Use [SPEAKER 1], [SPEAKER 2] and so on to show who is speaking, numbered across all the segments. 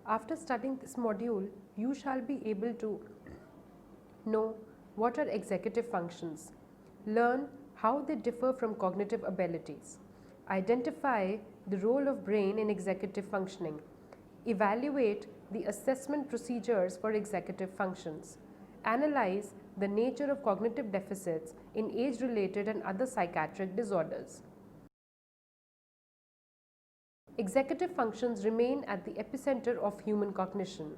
[SPEAKER 1] After studying this module, you shall be able to know what are executive functions, learn how they differ from cognitive abilities, identify the role of brain in executive functioning, evaluate the assessment procedures for executive functions, analyze the nature of cognitive deficits in age-related and other psychiatric disorders. Executive functions remain at the epicenter of human cognition.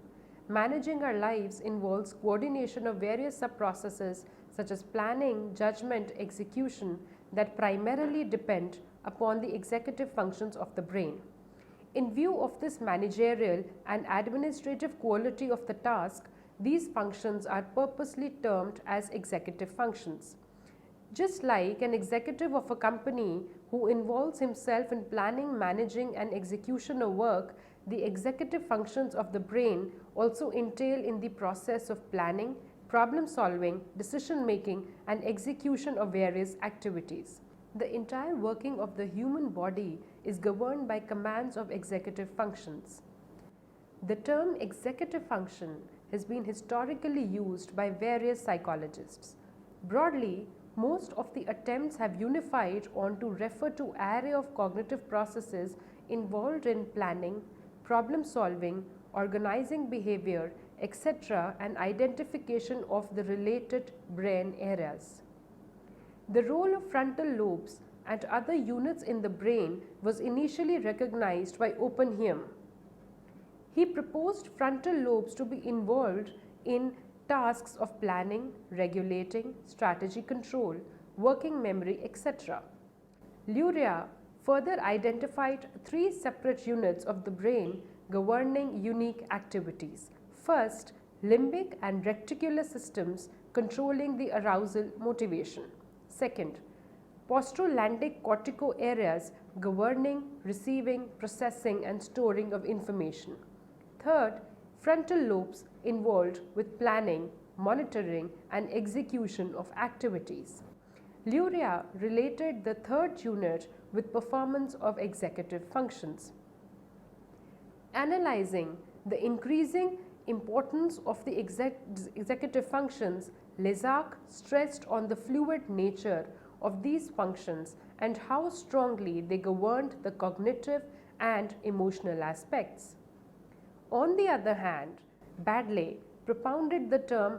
[SPEAKER 1] Managing our lives involves coordination of various sub-processes such as planning, judgment, execution that primarily depend upon the executive functions of the brain. In view of this managerial and administrative quality of the task, these functions are purposely termed as executive functions. Just like an executive of a company who involves himself in planning, managing and execution of work, the executive functions of the brain also entail in the process of planning, problem solving, decision making and execution of various activities. The entire working of the human body is governed by commands of executive functions. The term executive function has been historically used by various psychologists. Broadly, most of the attempts have unified on to refer to array of cognitive processes involved in planning, problem solving, organizing behavior, etc. and identification of the related brain areas. The role of frontal lobes and other units in the brain was initially recognized by Oppenheim. He proposed frontal lobes to be involved in tasks of planning, regulating, strategy control, working memory, etc. Luria further identified three separate units of the brain governing unique activities. First, limbic and reticular systems controlling the arousal motivation. Second, postulandic cortico areas governing, receiving, processing and storing of information. Third, frontal lobes involved with planning, monitoring and execution of activities. Luria related the third unit with performance of executive functions. Analyzing the increasing importance of the executive functions, Lézak stressed on the fluid nature of these functions and how strongly they governed the cognitive and emotional aspects. On the other hand, Baddeley propounded the term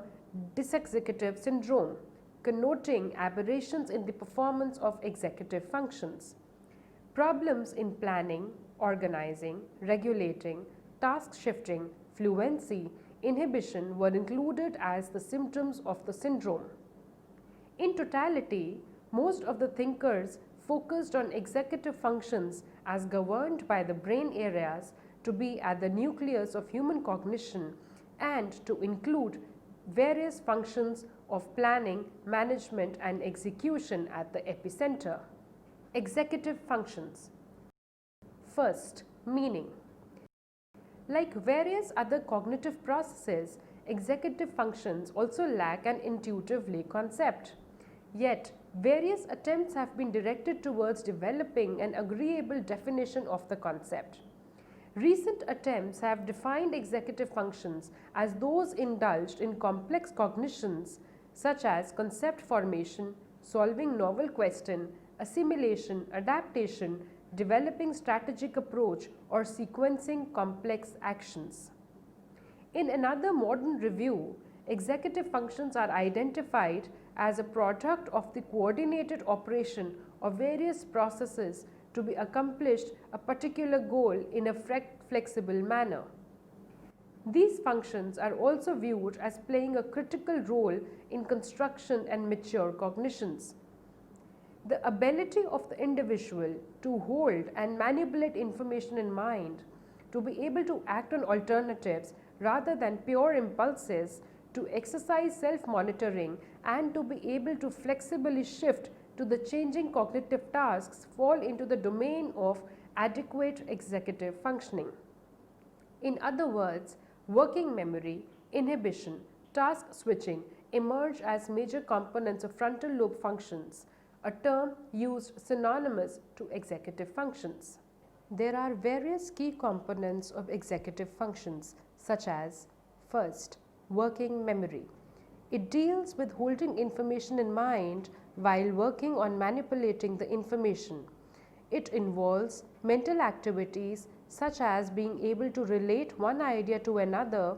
[SPEAKER 1] dysexecutive syndrome, connoting aberrations in the performance of executive functions. Problems in planning, organizing, regulating, task shifting, fluency, inhibition were included as the symptoms of the syndrome. In totality, most of the thinkers focused on executive functions as governed by the brain areas to be at the nucleus of human cognition and to include various functions of planning, management and execution at the epicenter. Executive functions. First, meaning. Like various other cognitive processes, executive functions also lack an intuitive lay concept. Yet, various attempts have been directed towards developing an agreeable definition of the concept. Recent attempts have defined executive functions as those indulged in complex cognitions such as concept formation, solving novel question, assimilation, adaptation, developing strategic approach or sequencing complex actions. In another modern review, executive functions are identified as a product of the coordinated operation of various processes to be accomplished a particular goal in a flexible manner. These functions are also viewed as playing a critical role in construction and mature cognitions. The ability of the individual to hold and manipulate information in mind, to be able to act on alternatives rather than pure impulses, to exercise self-monitoring and to be able to flexibly shift to the changing cognitive tasks fall into the domain of adequate executive functioning. In other words, working memory, inhibition, task switching emerge as major components of frontal lobe functions, a term used synonymous to executive functions. There are various key components of executive functions, such as: first, working memory. It deals with holding information in mind while working on manipulating the information. It involves mental activities such as being able to relate one idea to another,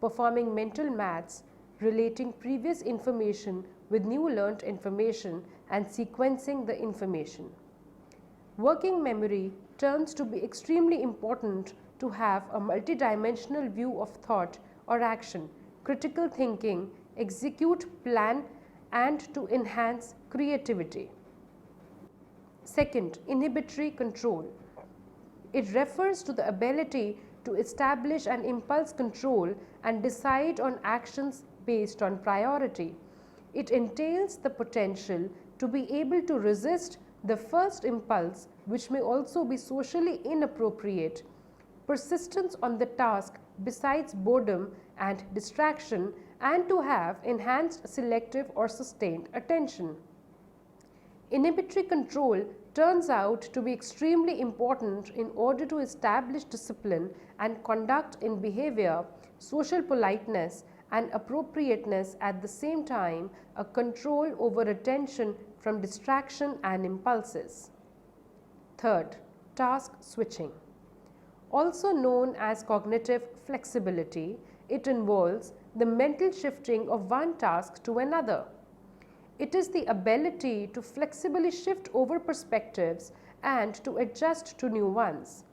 [SPEAKER 1] performing mental maths, relating previous information with new learnt information, and sequencing the information. Working memory turns to be extremely important to have a multidimensional view of thought or action, critical thinking, execute, plan, and to enhance creativity. Second, inhibitory control. It refers to the ability to establish an impulse control and decide on actions based on priority. It entails the potential to be able to resist the first impulse, which may also be socially inappropriate, persistence on the task besides boredom and distraction, and to have enhanced selective or sustained attention. Inhibitory control turns out to be extremely important in order to establish discipline and conduct in behavior, social politeness, and appropriateness, at the same time a control over attention from distraction and impulses. Third, task switching. Also known as cognitive flexibility, it involves the mental shifting of one task to another. It is the ability to flexibly shift over perspectives and to adjust to new ones.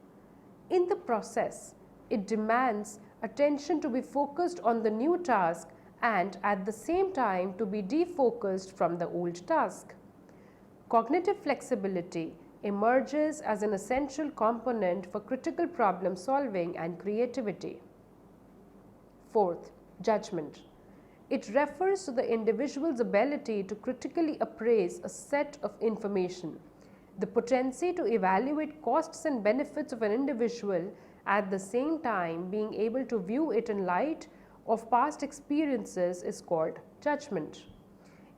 [SPEAKER 1] In the process, it demands attention to be focused on the new task and at the same time to be defocused from the old task. Cognitive flexibility emerges as an essential component for critical problem solving and creativity. Fourth, judgment. It refers to the individual's ability to critically appraise a set of information, the potency to evaluate costs and benefits of an individual, at the same time being able to view it in light of past experiences, is called judgment.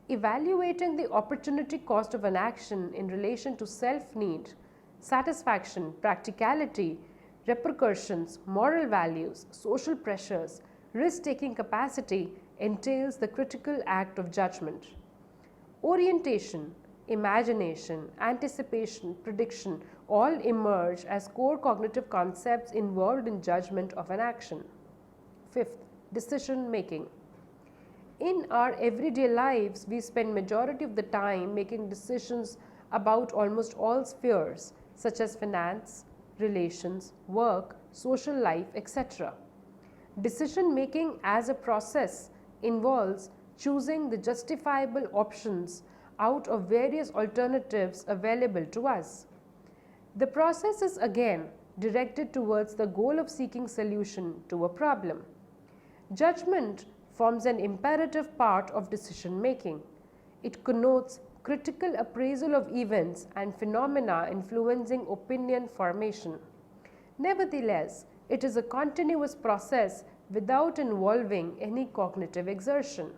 [SPEAKER 1] Evaluating the opportunity cost of an action in relation to self-need, satisfaction, practicality, repercussions, moral values, social pressures, risk-taking capacity entails the critical act of judgment. Orientation, imagination, anticipation, prediction all emerge as core cognitive concepts involved in judgment of an action. Fifth, decision making. In our everyday lives, we spend majority of the time making decisions about almost all spheres such as finance, relations, work, social life, etc. Decision making as a process involves choosing the justifiable options out of various alternatives available to us. The process is again directed towards the goal of seeking solution to a problem. Judgment forms an imperative part of decision making. It connotes critical appraisal of events and phenomena influencing opinion formation. Nevertheless, it is a continuous process without involving any cognitive exertion.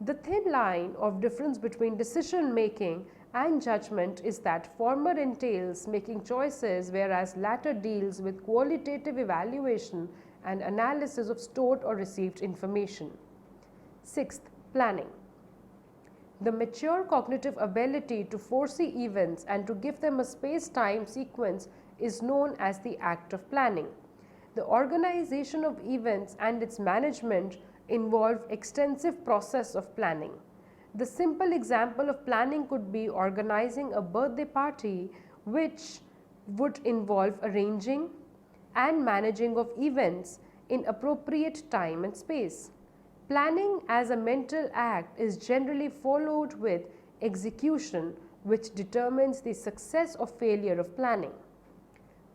[SPEAKER 1] The thin line of difference between decision making and judgment is that former entails making choices, whereas latter deals with qualitative evaluation and analysis of stored or received information. Sixth, planning. The mature cognitive ability to foresee events and to give them a space-time sequence is known as the act of planning. The organization of events and its management involve extensive process of planning. The simple example of planning could be organizing a birthday party, which would involve arranging and managing of events in appropriate time and space. Planning as a mental act is generally followed with execution, which determines the success or failure of planning.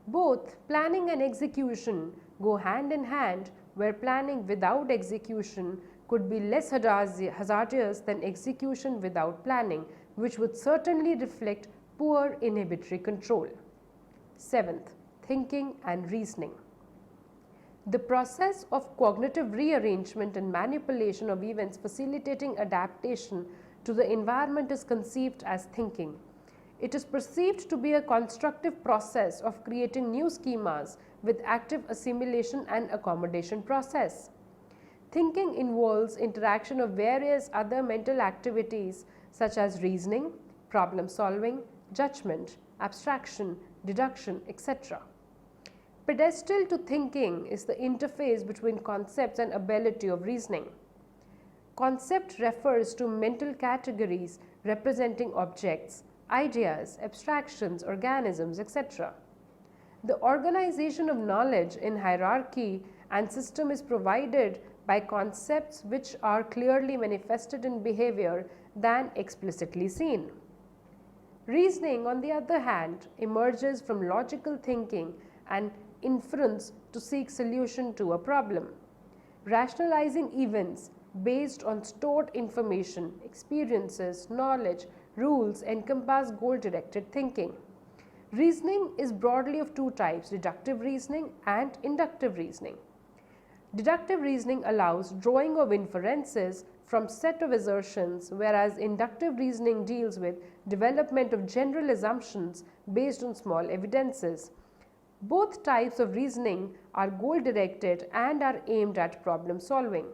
[SPEAKER 1] Both planning and execution go hand in hand, where planning without execution could be less hazardous than execution without planning, which would certainly reflect poor inhibitory control. Seventh, thinking and reasoning. The process of cognitive rearrangement and manipulation of events facilitating adaptation to the environment is conceived as thinking. It is perceived to be a constructive process of creating new schemas with active assimilation and accommodation process. Thinking involves interaction of various other mental activities such as reasoning, problem solving, judgment, abstraction, deduction, etc. Pedestal to thinking is the interface between concepts and ability of reasoning. Concept refers to mental categories representing objects, ideas, abstractions, organisms, etc. The organization of knowledge in hierarchy and system is provided by concepts which are clearly manifested in behavior than explicitly seen. Reasoning, on the other hand, emerges from logical thinking and inference to seek solution to a problem. Rationalizing events based on stored information, experiences, knowledge, rules encompass goal-directed thinking. Reasoning is broadly of two types, deductive reasoning and inductive reasoning. Deductive reasoning allows drawing of inferences from set of assertions, whereas inductive reasoning deals with development of general assumptions based on small evidences. Both types of reasoning are goal-directed and are aimed at problem solving.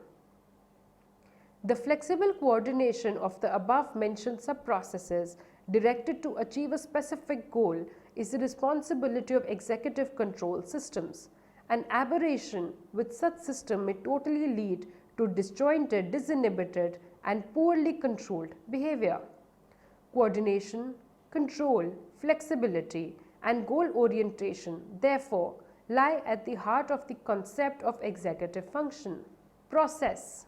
[SPEAKER 1] The flexible coordination of the above-mentioned sub-processes directed to achieve a specific goal is the responsibility of executive control systems. An aberration with such system may totally lead to disjointed, disinhibited, and poorly controlled behavior. Coordination, control, flexibility, and goal orientation, therefore, lie at the heart of the concept of executive function. Process.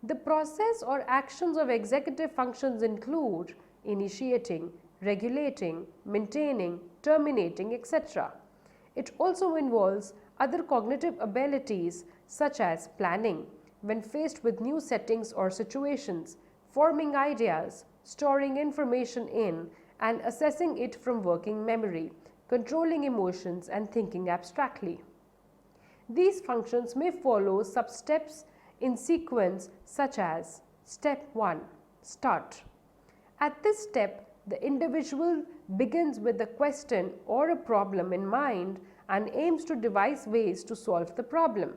[SPEAKER 1] The process or actions of executive functions include initiating, regulating, maintaining, terminating, etc. It also involves other cognitive abilities such as planning when faced with new settings or situations, forming ideas, storing information in and assessing it from working memory, controlling emotions and thinking abstractly. These functions may follow sub-steps in sequence such as Step 1. Start. At this step, the individual begins with a question or a problem in mind and aims to devise ways to solve the problem.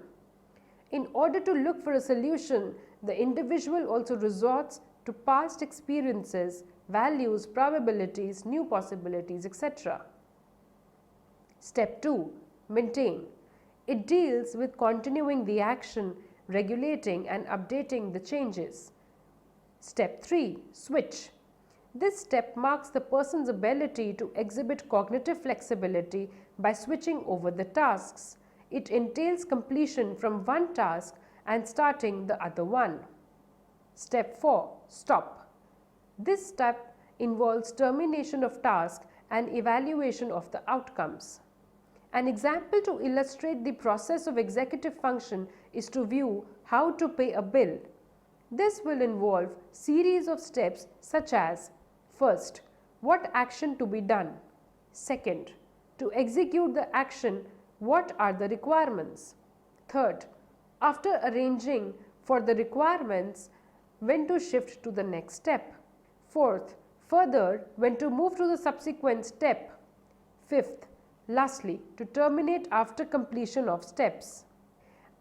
[SPEAKER 1] In order to look for a solution, the individual also resorts to past experiences, values, probabilities, new possibilities, etc. Step 2. Maintain. It deals with continuing the action, regulating and updating the changes. Step 3. Switch. This step marks the person's ability to exhibit cognitive flexibility by switching over the tasks. It entails completion from one task and starting the other one. Step 4. Stop. This step involves termination of task and evaluation of the outcomes. An example to illustrate the process of executive function is to view how to pay a bill. This will involve series of steps such as: first, what action to be done; second, to execute the action, what are the requirements; third, after arranging for the requirements, when to shift to the next step; fourth, further, when to move to the subsequent step; fifth, lastly, to terminate after completion of steps.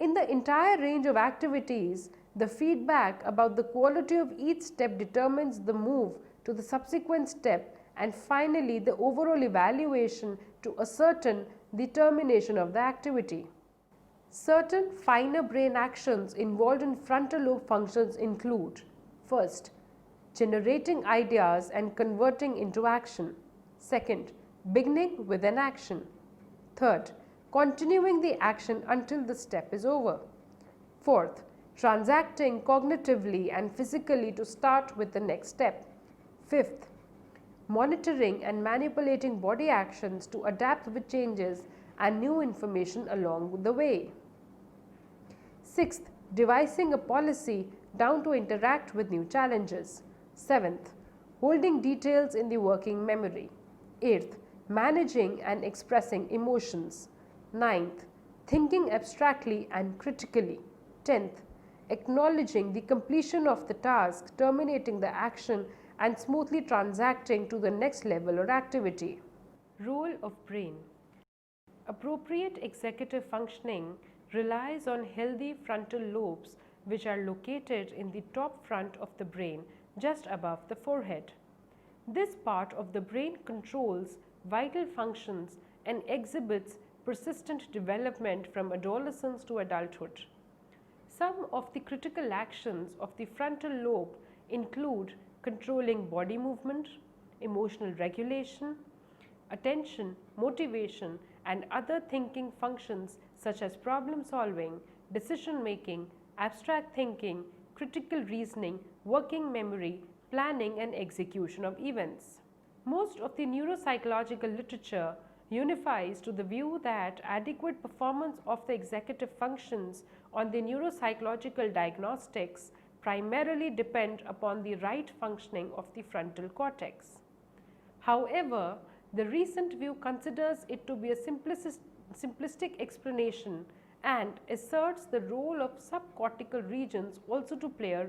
[SPEAKER 1] In the entire range of activities, the feedback about the quality of each step determines the move to the subsequent step and finally the overall evaluation to ascertain the termination of the activity. Certain finer brain actions involved in frontal lobe functions include: first, generating ideas and converting into action; second, beginning with an action; third, continuing the action until the step is over; fourth, transacting cognitively and physically to start with the next step; fifth, monitoring and manipulating body actions to adapt with changes and new information along the way; sixth, devising a policy down to interact with new challenges; seventh, holding details in the working memory; eighth, managing and expressing emotions; ninth, thinking abstractly and critically; 10th, acknowledging the completion of the task, terminating the action and smoothly transacting to the next level or activity. Role of brain. Appropriate executive functioning relies on healthy frontal lobes, which are located in the top front of the brain just above the forehead. This part of the brain controls vital functions and exhibits persistent development from adolescence to adulthood. Some of the critical actions of the frontal lobe include controlling body movement, emotional regulation, attention, motivation, and other thinking functions such as problem solving, decision making, abstract thinking, critical reasoning, working memory, planning and execution of events. Most of the neuropsychological literature unifies to the view that adequate performance of the executive functions on the neuropsychological diagnostics primarily depend upon the right functioning of the frontal cortex. However, the recent view considers it to be a simplistic explanation and asserts the role of subcortical regions also to play a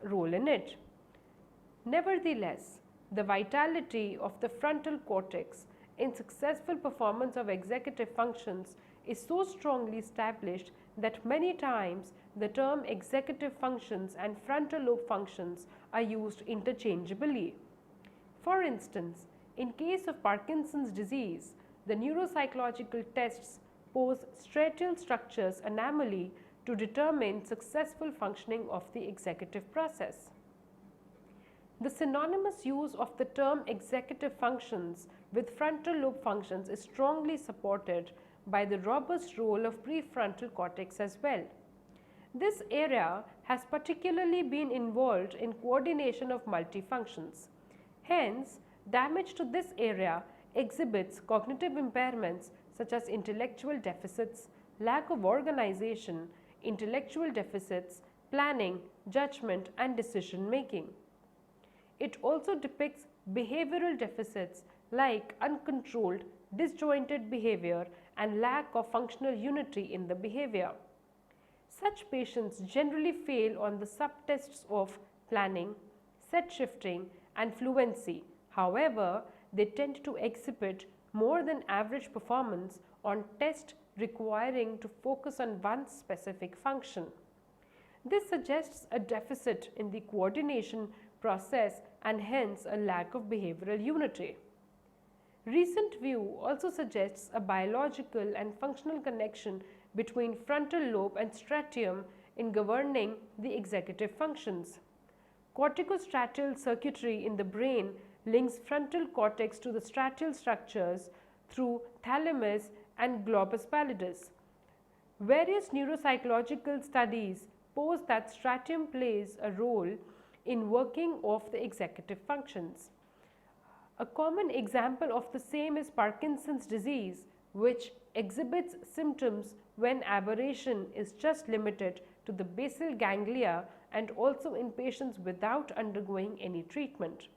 [SPEAKER 1] role in it. Nevertheless, the vitality of the frontal cortex in successful performance of executive functions is so strongly established that many times the term executive functions and frontal lobe functions are used interchangeably. For instance, in case of Parkinson's disease, the neuropsychological tests pose striatal structures anomaly to determine successful functioning of the executive process. The synonymous use of the term executive functions with frontal lobe functions is strongly supported by the robust role of prefrontal cortex as well. This area has particularly been involved in coordination of multifunctions. Hence, damage to this area exhibits cognitive impairments such as intellectual deficits, lack of organization, intellectual deficits, planning, judgment, and decision making. It also depicts behavioral deficits like uncontrolled, disjointed behavior and lack of functional unity in the behavior. Such patients generally fail on the subtests of planning, set shifting, and fluency. However, they tend to exhibit more than average performance on tests requiring to focus on one specific function. This suggests a deficit in the coordination process and hence a lack of behavioral unity. Recent view also suggests a biological and functional connection between frontal lobe and striatum in governing the executive functions. Corticostriatal circuitry in the brain links frontal cortex to the striatal structures through thalamus and globus pallidus. Various neuropsychological studies pose that striatum plays a role in working of the executive functions. A common example of the same is Parkinson's disease, which exhibits symptoms when aberration is just limited to the basal ganglia and also in patients without undergoing any treatment.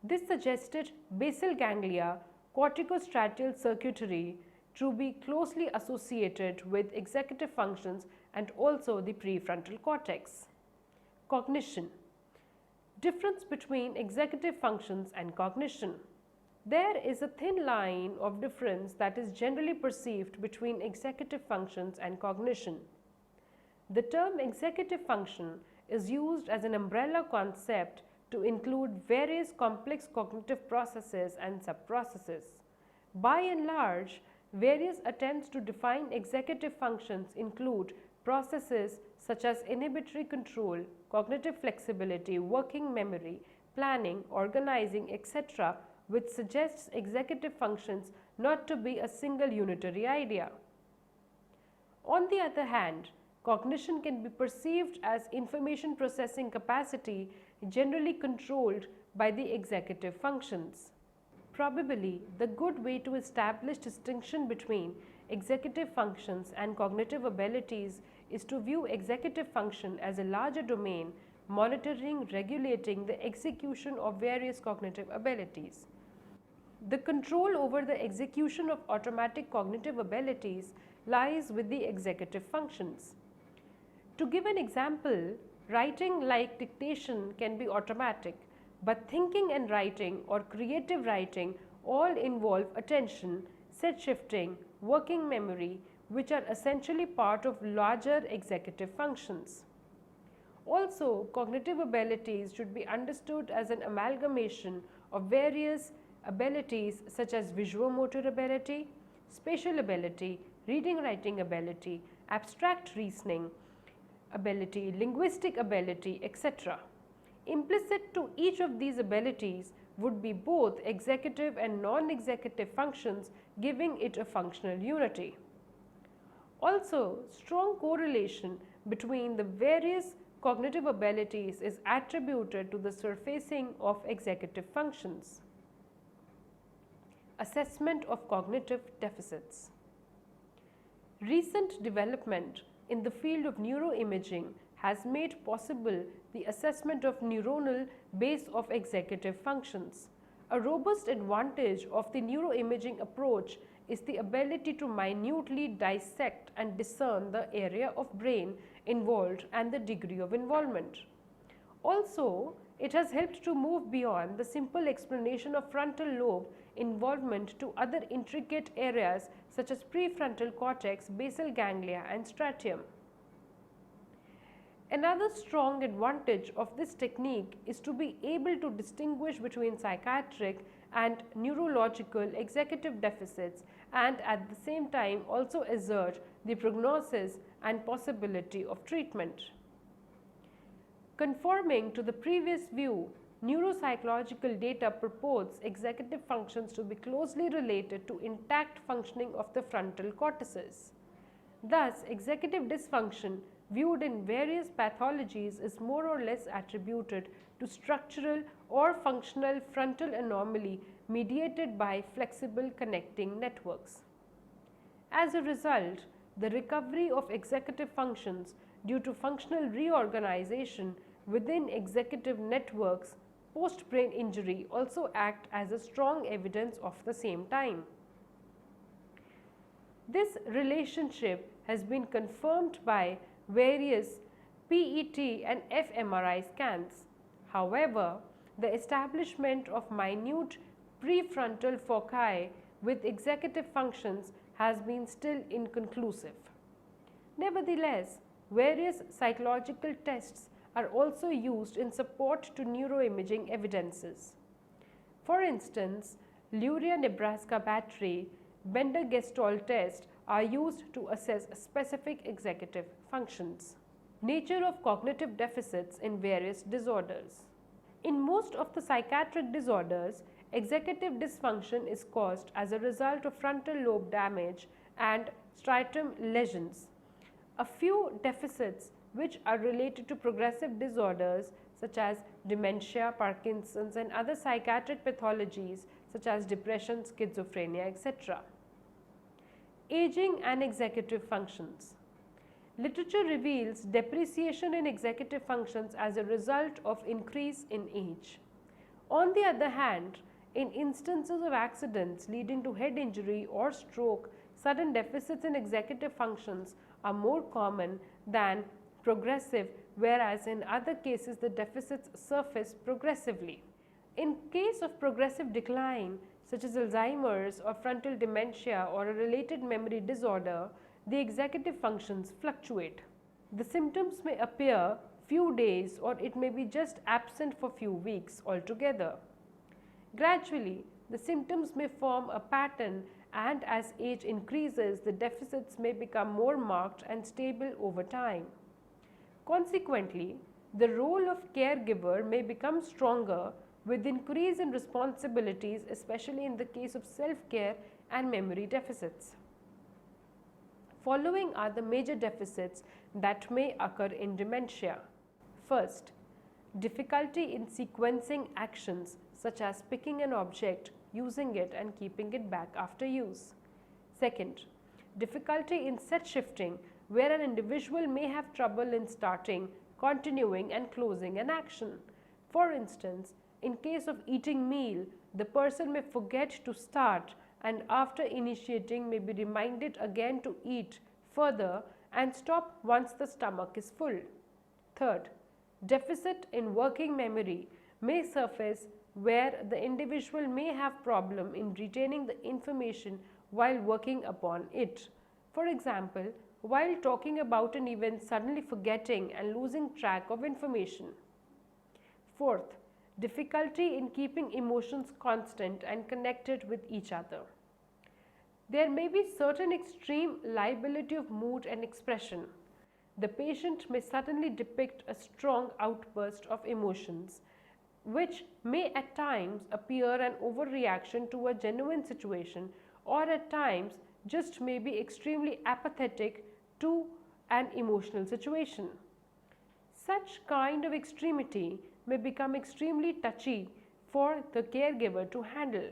[SPEAKER 1] This suggested basal ganglia corticostriatal circuitry to be closely associated with executive functions and also the prefrontal cortex. Cognition. Difference between executive functions and cognition. There is a thin line of difference that is generally perceived between executive functions and cognition. The term executive function is used as an umbrella concept to include various complex cognitive processes and subprocesses. By and large, various attempts to define executive functions include processes such as inhibitory control, cognitive flexibility, working memory, planning, organizing, etc., which suggests executive functions not to be a single unitary idea. On the other hand, cognition can be perceived as information processing capacity generally controlled by the executive functions. Probably, the good way to establish distinction between executive functions and cognitive abilities is to view executive function as a larger domain monitoring, regulating the execution of various cognitive abilities. The control over the execution of automatic cognitive abilities lies with the executive functions. To give an example, writing like dictation can be automatic, But thinking and writing or creative writing all involve attention, set shifting, working memory, which are essentially part of larger executive functions. Also, cognitive abilities should be understood as an amalgamation of various abilities such as visuomotor ability, spatial ability, reading writing ability, abstract reasoning ability, linguistic ability, etc. Implicit to each of these abilities would be both executive and non-executive functions, giving it a functional unity. Also, strong correlation between the various cognitive abilities is attributed to the surfacing of executive functions. Assessment of cognitive deficits. Recent development in the field of neuroimaging has made possible the assessment of neuronal base of executive functions. A robust advantage of the neuroimaging approach is the ability to minutely dissect and discern the area of brain involved and the degree of involvement. Also, it has helped to move beyond the simple explanation of frontal lobe involvement to other intricate areas such as prefrontal cortex, basal ganglia and striatum. Another strong advantage of this technique is to be able to distinguish between psychiatric and neurological executive deficits and at the same time also assert the prognosis and possibility of treatment. Conforming to the previous view, neuropsychological data purports executive functions to be closely related to intact functioning of the frontal cortices. Thus, executive dysfunction viewed in various pathologies is more or less attributed to structural or functional frontal anomaly mediated by flexible connecting networks. As a result, the recovery of executive functions due to functional reorganization within executive networks post-brain injury also act as a strong evidence of the same time. This relationship has been confirmed by various PET and fMRI scans. However, the establishment of minute prefrontal foci with executive functions has been still inconclusive. Nevertheless, various psychological tests are also used in support to neuroimaging evidences. For instance, Luria-Nebraska battery Bender-Gestalt test are used to assess specific executive functions. Nature of cognitive deficits in various disorders. In most of the psychiatric disorders, executive dysfunction is caused as a result of frontal lobe damage and striatum lesions. A few deficits which are related to progressive disorders such as dementia, Parkinson's and other psychiatric pathologies such as depression, schizophrenia, etc. Aging and executive functions. Literature reveals depreciation in executive functions as a result of increase in age. On the other hand, in instances of accidents leading to head injury or stroke, sudden deficits in executive functions are more common than progressive, whereas in other cases the deficits surface progressively. In case of progressive decline, such as Alzheimer's or frontal dementia or a related memory disorder, the executive functions fluctuate. The symptoms may appear few days or it may be just absent for few weeks altogether. Gradually, the symptoms may form a pattern and as age increases, the deficits may become more marked and stable over time. Consequently, the role of caregiver may become stronger with increase in responsibilities, especially in the case of self-care and memory deficits. Following are the major deficits that may occur in dementia. First, difficulty in sequencing actions such as picking an object, using it and keeping it back after use. Second, difficulty in set shifting where an individual may have trouble in starting, continuing and closing an action. For instance, in case of eating meal, the person may forget to start and after initiating may be reminded again to eat further and stop once the stomach is full. Third, deficit in working memory may surface where the individual may have problem in retaining the information while working upon it. For example, while talking about an event, suddenly forgetting and losing track of information. Fourth, difficulty in keeping emotions constant and connected with each other. There may be certain extreme liability of mood and expression. The patient may suddenly depict a strong outburst of emotions, which may at times appear an overreaction to a genuine situation, or at times just may be extremely apathetic to an emotional situation. Such kind of extremity may become extremely touchy for the caregiver to handle.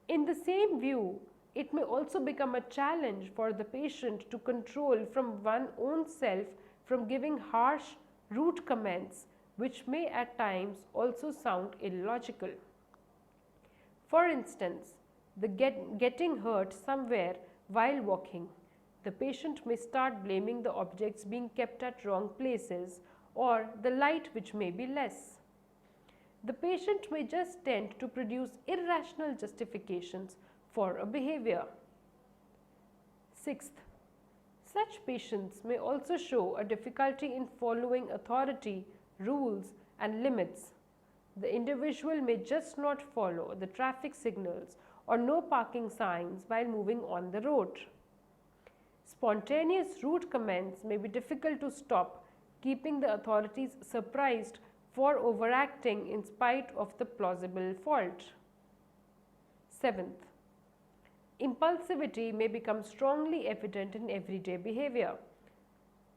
[SPEAKER 1] In the same view, it may also become a challenge for the patient to control from one's own self from giving harsh, rude comments, which may at times also sound illogical. For instance, the getting hurt somewhere while walking. The patient may start blaming the objects being kept at wrong places or the light which may be less. The patient may just tend to produce irrational justifications for a behavior. Sixth, such patients may also show a difficulty in following authority, rules and limits. The individual may just not follow the traffic signals or no parking signs while moving on the road. Spontaneous rude comments may be difficult to stop, keeping the authorities surprised for overacting in spite of the plausible fault. Seventh, impulsivity may become strongly evident in everyday behavior.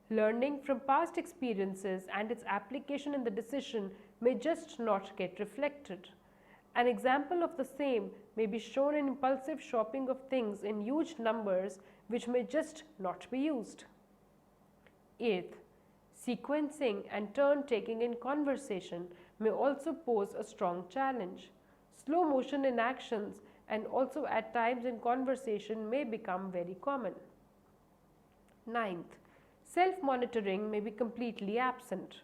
[SPEAKER 1] Learning from past experiences and its application in the decision may just not get reflected. An example of the same may be shown in impulsive shopping of things in huge numbers which may just not be used. Eighth, sequencing and turn-taking in conversation may also pose a strong challenge. Slow motion in actions and also at times in conversation may become very common. Ninth, self-monitoring may be completely absent.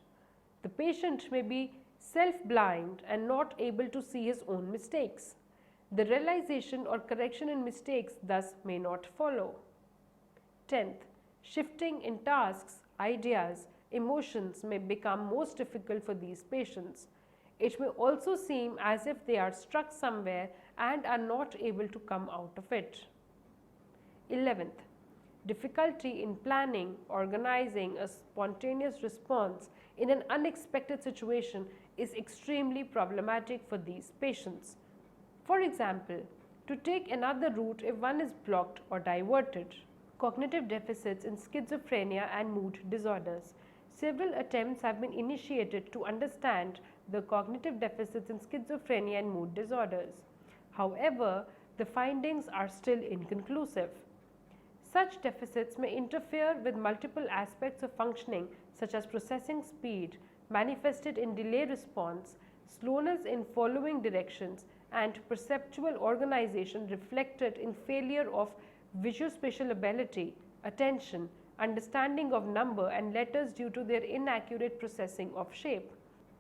[SPEAKER 1] The patient may be self-blind and not able to see his own mistakes. The realization or correction in mistakes thus may not follow. 10th, shifting in tasks, ideas, emotions may become most difficult for these patients. It may also seem as if they are stuck somewhere and are not able to come out of it. 11th, difficulty in planning, organizing a spontaneous response in an unexpected situation is extremely problematic for these patients. For example, to take another route if one is blocked or diverted. Cognitive deficits in schizophrenia and mood disorders. Several attempts have been initiated to understand the cognitive deficits in schizophrenia and mood disorders. However, the findings are still inconclusive. Such deficits may interfere with multiple aspects of functioning such as processing speed, manifested in delay response, slowness in following directions, and perceptual organization reflected in failure of visuospatial ability, attention, understanding of number and letters due to their inaccurate processing of shape.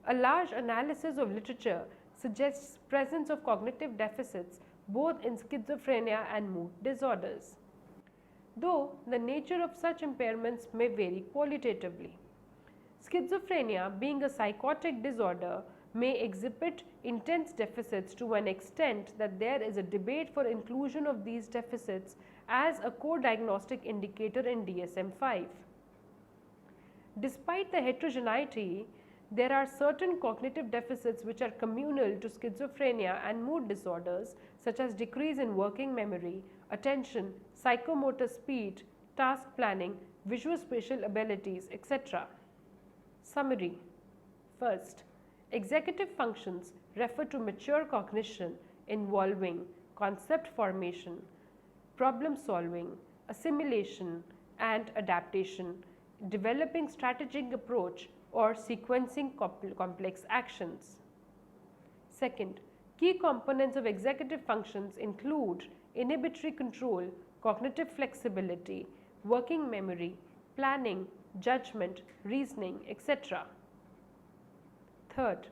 [SPEAKER 1] A large analysis of literature suggests presence of cognitive deficits both in schizophrenia and mood disorders, though the nature of such impairments may vary qualitatively. Schizophrenia, being a psychotic disorder, may exhibit intense deficits to an extent that there is a debate for inclusion of these deficits as a co-diagnostic indicator in DSM-5. Despite the heterogeneity, there are certain cognitive deficits which are communal to schizophrenia and mood disorders, such as decrease in working memory, attention, psychomotor speed, task planning, visuospatial abilities, etc. Summary. First, executive functions refer to mature cognition involving concept formation, problem solving, assimilation and adaptation, developing strategic approach or sequencing complex actions. Second, key components of executive functions include inhibitory control, cognitive flexibility, working memory, planning, judgment, reasoning, etc. Third,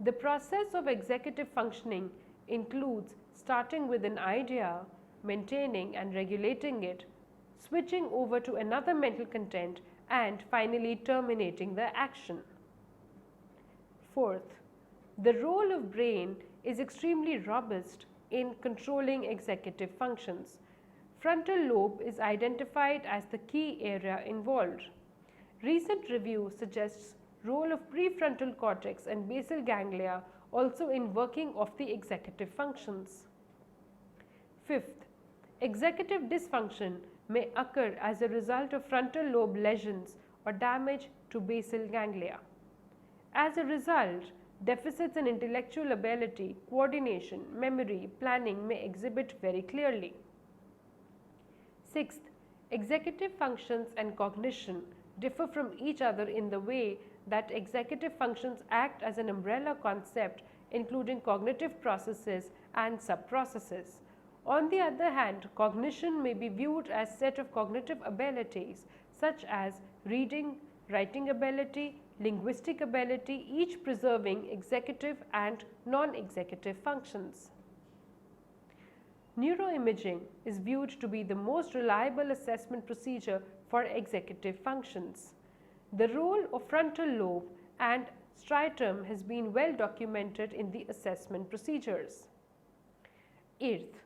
[SPEAKER 1] the process of executive functioning includes starting with an idea, maintaining and regulating it, switching over to another mental content, and finally terminating the action. Fourth, the role of brain is extremely robust in controlling executive functions. Frontal lobe is identified as the key area involved. Recent review suggests role of prefrontal cortex and basal ganglia also in working of the executive functions. Fifth, executive dysfunction may occur as a result of frontal lobe lesions or damage to basal ganglia. As a result, deficits in intellectual ability, coordination, memory, planning may exhibit very clearly. Sixth, executive functions and cognition differ from each other in the way that executive functions act as an umbrella concept including cognitive processes and sub-processes. On the other hand, cognition may be viewed as a set of cognitive abilities such as reading, writing ability, linguistic ability, each preserving executive and non-executive functions. Neuroimaging is viewed to be the most reliable assessment procedure for executive functions. The role of frontal lobe and striatum has been well documented in the assessment procedures. Eighth,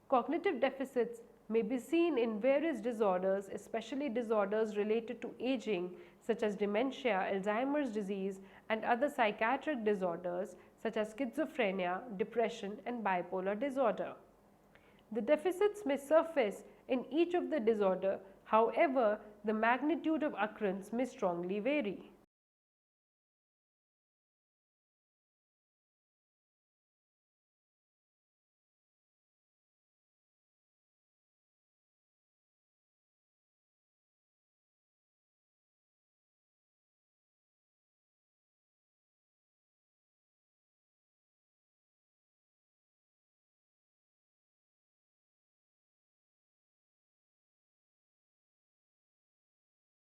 [SPEAKER 1] cognitive deficits may be seen in various disorders, especially disorders related to aging such as dementia, Alzheimer's disease, and other psychiatric disorders such as schizophrenia, depression, and bipolar disorder. The deficits may surface in each of the disorder, however, the magnitude of occurrence may strongly vary.